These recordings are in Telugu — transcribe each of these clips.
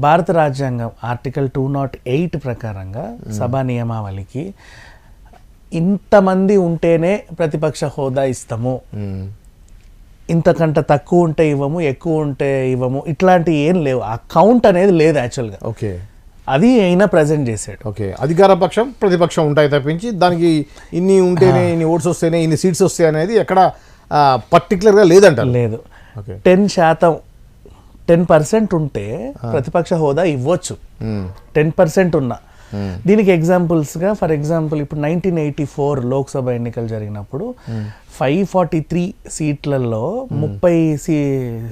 భారత రాజ్యాంగం ఆర్టికల్ 208 ప్రకారంగా సభా నియమావళికి ఇంతమంది ఉంటేనే ప్రతిపక్ష హోదా ఇస్తాము, ఇంతకంటే తక్కువ ఉంటే ఇవ్వము, ఎక్కువ ఉంటే ఇవ్వము, ఇట్లాంటి ఏం లేవు. ఆ కౌంట్ అనేది లేదు యాక్చువల్గా. ఓకే, అది అయినా ప్రజెంట్ చేశాడు. ఓకే, అధికార పక్షం ప్రతిపక్షం ఉంటాయి తప్పించి దానికి ఇన్ని ఉంటేనే ఇన్ని ఓట్స్ వస్తేనే ఇన్ని సీట్స్ వస్తాయి అనేది ఎక్కడ పర్టికులర్గా లేదంట. లేదు. 10% ఉంటే ప్రతిపక్ష హోదా ఇవ్వచ్చు, 10% ఉన్నా. దీనికి ఎగ్జాంపుల్స్గా ఫర్ ఎగ్జాంపుల్ ఇప్పుడు 1984 లోక్సభ ఎన్నికలు జరిగినప్పుడు 543 సీట్లలో 30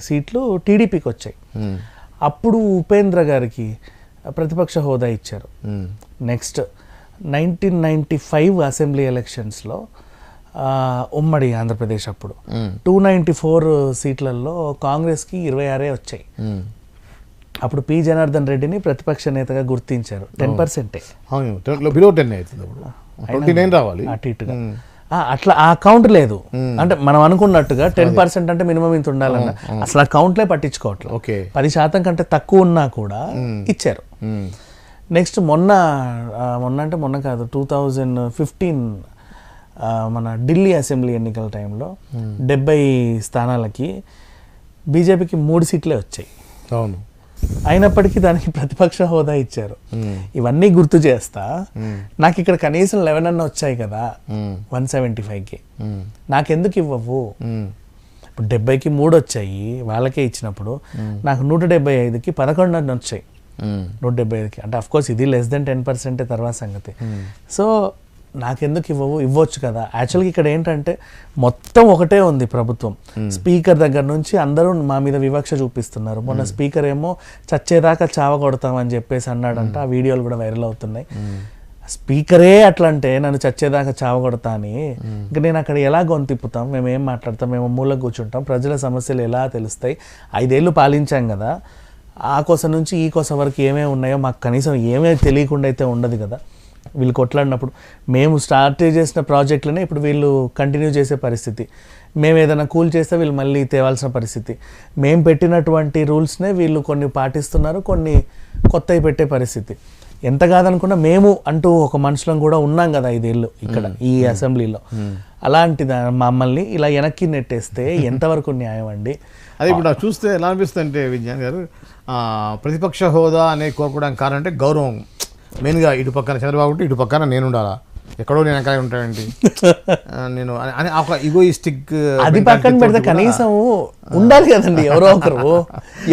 సీట్లు టీడీపీకి వచ్చాయి. అప్పుడు ఉపేంద్ర గారికి ప్రతిపక్ష హోదా ఇచ్చారు. నెక్స్ట్ 1995 అసెంబ్లీ ఎలక్షన్స్లో ఉమ్మడి ఆంధ్రప్రదేశ్ అప్పుడు 294 సీట్లలో కాంగ్రెస్కి 26 వచ్చాయి. అప్పుడు పి జనార్దన్ రెడ్డిని ప్రతిపక్ష నేతగా గుర్తించారు. 10%. అటు ఇటుగా అట్లా ఆ కౌంట్ లేదు. అంటే మనం అనుకున్నట్టుగా 10% అంటే మినిమం ఇంత ఉండాలన్న అసలు ఆ కౌంట్లే పట్టించుకోవట్లేదు. 10% కంటే తక్కువ ఉన్నా కూడా ఇచ్చారు. నెక్స్ట్ మొన్న అంటే మొన్న కాదు, 2015 మన ఢిల్లీ అసెంబ్లీ ఎన్నికల టైంలో 70 స్థానాలకి బీజేపీకి 3 సీట్లే వచ్చాయి. అవును, అయినప్పటికీ దానికి ప్రతిపక్ష హోదా ఇచ్చారు. ఇవన్నీ గుర్తు చేస్తా, నాకు ఇక్కడ కనీసం 11 అన్న వచ్చాయి కదా 175కి, నాకెందుకు ఇవ్వవు? ఇప్పుడు 70కి 3 వచ్చాయి వాళ్ళకే ఇచ్చినప్పుడు నాకు 175కి 11 అన్న వచ్చాయి. 175కి అంటే అఫ్కోర్స్ ఇది లెస్ దెన్ 10% తర్వాత సంగతి. సో నాకెందుకు ఇవ్వచ్చు కదా. యాక్చువల్గా ఇక్కడ ఏంటంటే మొత్తం ఒకటే ఉంది ప్రభుత్వం. స్పీకర్ దగ్గర నుంచి అందరూ మా మీద వివక్ష చూపిస్తున్నారు. మొన్న స్పీకర్ ఏమో చచ్చేదాకా చావ కొడతామని చెప్పేసి అన్నాడంట. ఆ వీడియోలు కూడా వైరల్ అవుతున్నాయి. స్పీకరే అట్లా అంటే నన్ను చచ్చేదాకా చావ కొడతా అని ఇంకా నేను అక్కడ ఎలా గొంతిప్పుతాం? మేము ఏం మాట్లాడతాం? మేము మూలకు కూర్చుంటాం. ప్రజల సమస్యలు ఎలా తెలుస్తాయి? 5 ఏళ్ళు పాలించాం కదా, ఆ కోస నుంచి ఈ కోస వరకు ఏమేమి ఉన్నాయో మాకు కనీసం ఏమేమి తెలియకుండా అయితే ఉండదు కదా. వీళ్ళు కొట్లాడినప్పుడు మేము స్టార్ట్ చేసిన ప్రాజెక్టులనే ఇప్పుడు వీళ్ళు కంటిన్యూ చేసే పరిస్థితి. మేము ఏదైనా కూల్ చేస్తే వీళ్ళు మళ్ళీ తేవాల్సిన పరిస్థితి. మేము పెట్టినటువంటి రూల్స్నే వీళ్ళు కొన్ని పాటిస్తున్నారు, కొన్ని కొత్తవి పెట్టే పరిస్థితి. ఎంత కాదనుకున్నా మేము అంటూ ఒక మనుషులం కూడా ఉన్నాం కదా 5 ఏళ్ళు ఇక్కడ ఈ అసెంబ్లీలో. అలాంటిది మమ్మల్ని ఇలా వెనక్కి నెట్టేస్తే ఎంతవరకు న్యాయం అండి? అదే ఇప్పుడు నాకు చూస్తే ఎలా అనిపిస్తుంది అంటే విజ్ఞాన్ గారు, ప్రతిపక్ష హోదా అనే కోరుకోవడానికి కారణం అంటే గౌరవం. మెయిన్గా ఇటు పక్కన చంద్రబాబు ఉంటే ఇటు పక్కన నేను ఉండాలా, ఎక్కడో నేను ఎక్కడ ఉంటానండి నేను అని ఒక ఈగోయిస్టిక్. అది పక్కన పెడితే కనీసం ఉండాలి కదండి ఎవరో ఒకరు.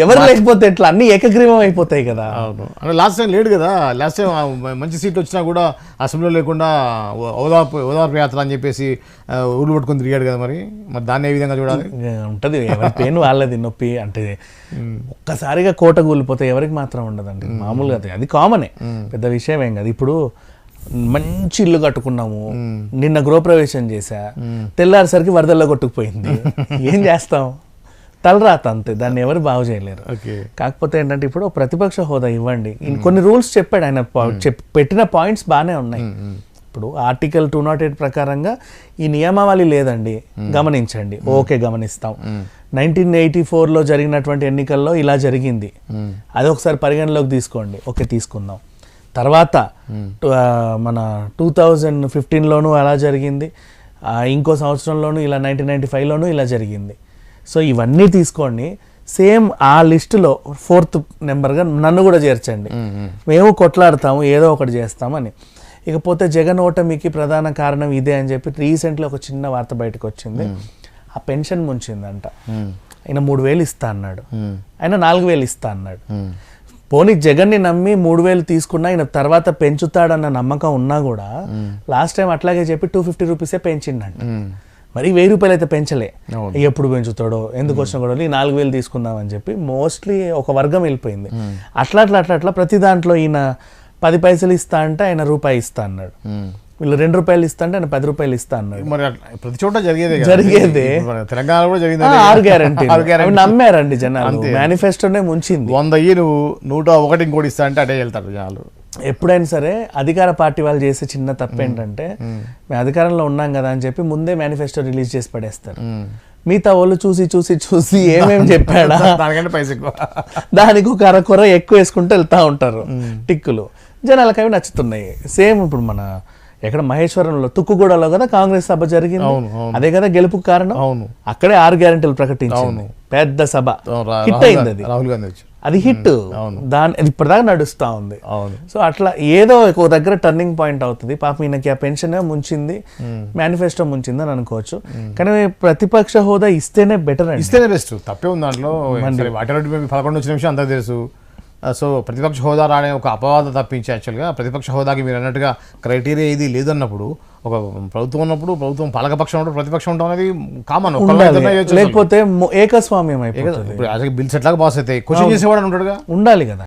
ఎవరు లేకపోతే ఎట్లా అన్ని ఏకగ్రీవం అయిపోతాయి కదా. అవును, అంటే లాస్ట్ టైం లేడు కదా. లాస్ట్ టైం మంచి సీట్లు వచ్చినా కూడా అసెంబ్లీలో లేకుండా ఓదార్పు యాత్ర అని చెప్పేసి ఊళ్ళు పట్టుకొని తిరిగాడు కదా. మరి దాన్ని ఏ విధంగా చూడాలి? ఉంటుంది, ఎవరి పెయిన్ వాళ్ళది. నొప్పి అంటే ఒక్కసారిగా కోట కూలిపోతే ఎవరికి మాత్రం ఉండదండి. మామూలుగా అది కామనే, పెద్ద విషయం ఏం కాదు. ఇప్పుడు మంచి ఇల్లు కట్టుకున్నాము, నిన్న గృహప్రవేశం చేశా, తెల్లారిసరికి వరదల్లో కొట్టుకుపోయింది. ఏం చేస్తాం? తలరాత అంతే, దాన్ని ఎవరు బాగు చేయలేరు. కాకపోతే ఏంటంటే ఇప్పుడు ప్రతిపక్ష హోదా ఇవ్వండి. కొన్ని రూల్స్ చెప్పాడు ఆయన, పెట్టిన పాయింట్స్ బాగానే ఉన్నాయి. ఇప్పుడు ఆర్టికల్ 208 ప్రకారంగా ఈ నియమావళి లేదండి, గమనించండి. ఓకే, గమనిస్తాం. 1984లో జరిగినటువంటి ఎన్నికల్లో ఇలా జరిగింది, అది ఒకసారి పరిగణలోకి తీసుకోండి. ఓకే, తీసుకుందాం. తర్వాత మన 2015లోనూ అలా జరిగింది, ఇంకో సంవత్సరంలోనూ ఇలా 1995లోనూ ఇలా జరిగింది. సో ఇవన్నీ తీసుకోండి, సేమ్ ఆ లిస్టులో 4th నెంబర్గా నన్ను కూడా చేర్చండి. మేము కొట్లాడతాము, ఏదో ఒకటి చేస్తామని. ఇకపోతే జగన్ ఓటమికి ప్రధాన కారణం ఇదే అని చెప్పి రీసెంట్లీ ఒక చిన్న వార్త బయటకు వచ్చింది. ఆ పెన్షన్ ముంచిందంట. ఆయన 3,000 ఇస్తా అన్నాడు, ఆయన 4,000 ఇస్తా అన్నాడు. పోనీ జగన్ని నమ్మి 3,000 తీసుకున్నా ఆయన తర్వాత పెంచుతాడన్న నమ్మకం ఉన్నా కూడా లాస్ట్ టైం అట్లాగే చెప్పి 250 రూపీసే పెంచిండంట. మరి 1,000 రూపాయలు అయితే పెంచలే. ఎప్పుడు పెంచుతాడో, ఎందుకు వచ్చినా కూడా 4,000 తీసుకుందామని చెప్పి మోస్ట్లీ ఒక వర్గం వెళ్ళిపోయింది. అట్లా ప్రతి దాంట్లో ఈయన 10 పైసలు ఇస్తా అంటే ఆయన రూపాయి ఇస్తా అన్నాడు, వీళ్ళు 2 రూపాయలు ఇస్తా అంటే ఆయన 10 రూపాయలు ఇస్తా అన్నాడు. మరి ప్రతి చోట జరిగేదే. తెలంగాణ కూడా జరిగింది. 6 గ్యారెంటీ నమ్మారండి జనాలు. మేనిఫెస్టోనే ముంచింది. 100 ఇయ్యి నువ్వు 101 ఇంకోటి ఇస్తా అంటే అటే వెళ్తారు జనాలు. ఎప్పుడైనా సరే అధికార పార్టీ వాళ్ళు చేసే చిన్న తప్పు ఏంటంటే మేము అధికారంలో ఉన్నాం కదా అని చెప్పి ముందే మేనిఫెస్టో రిలీజ్ చేసి పడేస్తారు. మిగతా వాళ్ళు చూసి చూసి చూసి ఏమేమి చెప్పాడా దానికంటే పైసా ఎక్కువ. దానికి ఒక అరకొర ఎక్కువ వేసుకుంటూ వెళ్తా ఉంటారు టిక్కులు. జనాలకు అవి నచ్చుతున్నాయి. సేమ్ ఇప్పుడు మన ఎక్కడ మహేశ్వరంలో తుక్కుగూడలో కదా కాంగ్రెస్ సభ జరిగింది. అవును, అవును. అదే కదా గెలుపుకు కారణం. అవును. అక్కడే 6 గ్యారెంటీలు ప్రకటించింది. పెద్ద సభ హిట్ అయింది. అది రాహుల్ గాంధీ వచ్చారు. అది హిట్. దాని ఇప్పటిదాకా నడుస్తా ఉంది. అవును. సో అట్లా ఏదో ఒక దగ్గర టర్నింగ్ పాయింట్ అవుతుంది. పాపం ఈయనకి ఆ పెన్షన్ ముంచింది, మేనిఫెస్టో ముంచింది అని అనుకోవచ్చు. కానీ ప్రతిపక్ష హోదా ఇస్తేనే బెటర్ అండి. ఇస్తేనే బెస్ట్, తప్పే ఉంది దాంట్లో. వాటి 11 వచ్చిన నిమిషం అంతా తెలుసు. సో ప్రతిపక్ష హోదా రానే ఒక అపవాదం తప్పించి యాక్చువల్గా ప్రతిపక్ష హోదాకి మీరు అన్నట్టుగా క్రైటీరియా ఇది లేదన్నప్పుడు, ఒక ప్రభుత్వం ఉన్నప్పుడు ప్రభుత్వం పాలకపక్షం ఉన్నప్పుడు ప్రతిపక్షం ఉండడం అనేది కామన్. లేకపోతే ఏకస్వామ్యం అయిపోతుంది. ఇప్పుడు బిల్స్ ఎట్లాగా పాస్ అవుతాయి, క్వశ్చన్ చేసేవాడు ఉంటాడుగా, ఉండాలి కదా.